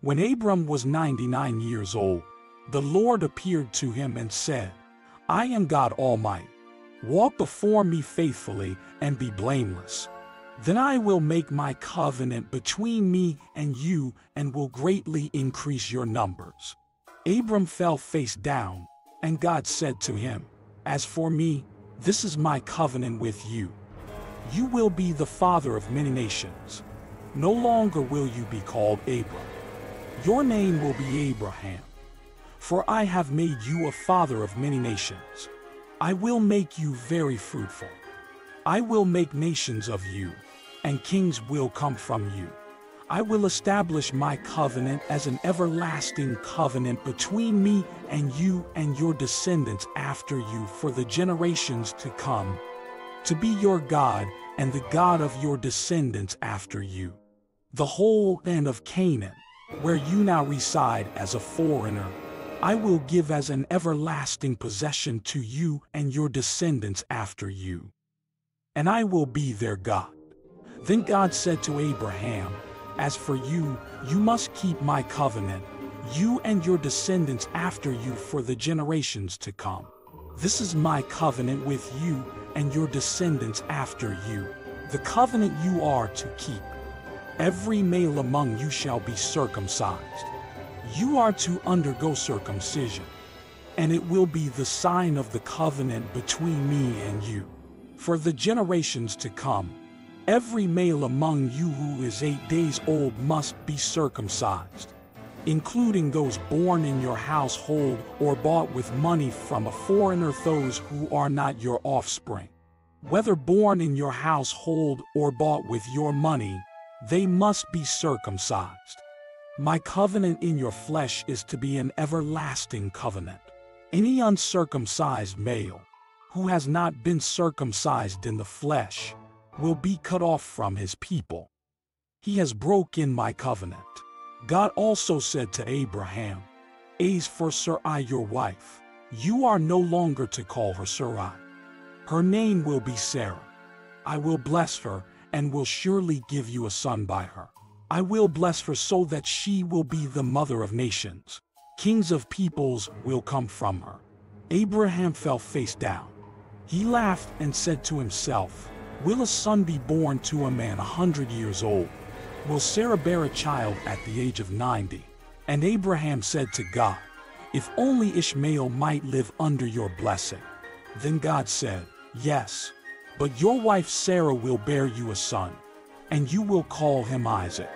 When Abram was 99 years old, the Lord appeared to him and said, I am God Almighty. Walk before me faithfully and be blameless. Then I will make my covenant between me and you and will greatly increase your numbers. Abram fell face down, and God said to him, As for me, this is my covenant with you. You will be the father of many nations. No longer will you be called Abram. Your name will be Abraham. For I have made you a father of many nations. I will make you very fruitful. I will make nations of you, and kings will come from you. I will establish my covenant as an everlasting covenant between me and you and your descendants after you for the generations to come, to be your God and the God of your descendants after you. The whole land of Canaan, where you now reside as a foreigner, I will give as an everlasting possession to you and your descendants after you. And I will be their God. Then God said to Abraham, As for you, you must keep my covenant, you and your descendants after you for the generations to come. This is my covenant with you and your descendants after you, the covenant you are to keep. Every male among you shall be circumcised. You are to undergo circumcision, and it will be the sign of the covenant between me and you. For the generations to come, every male among you who is 8 days old must be circumcised, including those born in your household or bought with money from a foreigner, those who are not your offspring. Whether born in your household or bought with your money, they must be circumcised. My covenant in your flesh is to be an everlasting covenant. Any uncircumcised male who has not been circumcised in the flesh will be cut off from his people. He has broken my covenant. God also said to Abraham, As for Sarai your wife, you are no longer to call her Sarai. Her name will be Sarah. I will bless her and will surely give you a son by her. I will bless her so that she will be the mother of nations. Kings of peoples will come from her. Abraham fell face down. He laughed and said to himself, Will a son be born to a man 100 years old? Will Sarah bear a child at the age of 90? And Abraham said to God, If only Ishmael might live under your blessing. Then God said, Yes, but your wife Sarah will bear you a son, and you will call him Isaac.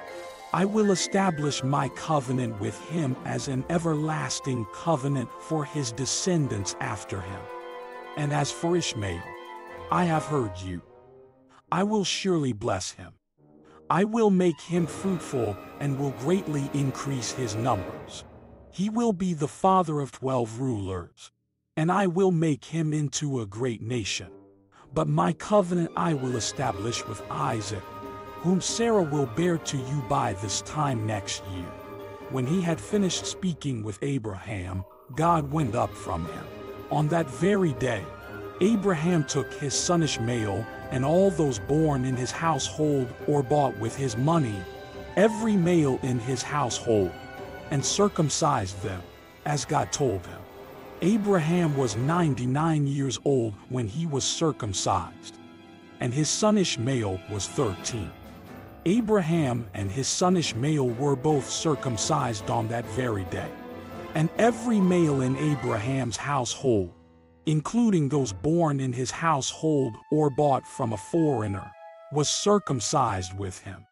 I will establish my covenant with him as an everlasting covenant for his descendants after him. And as for Ishmael, I have heard you. I will surely bless him. I will make him fruitful and will greatly increase his numbers. He will be the father of 12 rulers, and I will make him into a great nation. But my covenant I will establish with Isaac, whom Sarah will bear to you by this time next year. When he had finished speaking with Abraham, God went up from him. On that very day, Abraham took his son Ishmael and all those born in his household or bought with his money, every male in his household, and circumcised them, as God told him. Abraham was 99 years old when he was circumcised, and his son Ishmael was 13. Abraham and his son Ishmael were both circumcised on that very day. And every male in Abraham's household, including those born in his household or bought from a foreigner, was circumcised with him.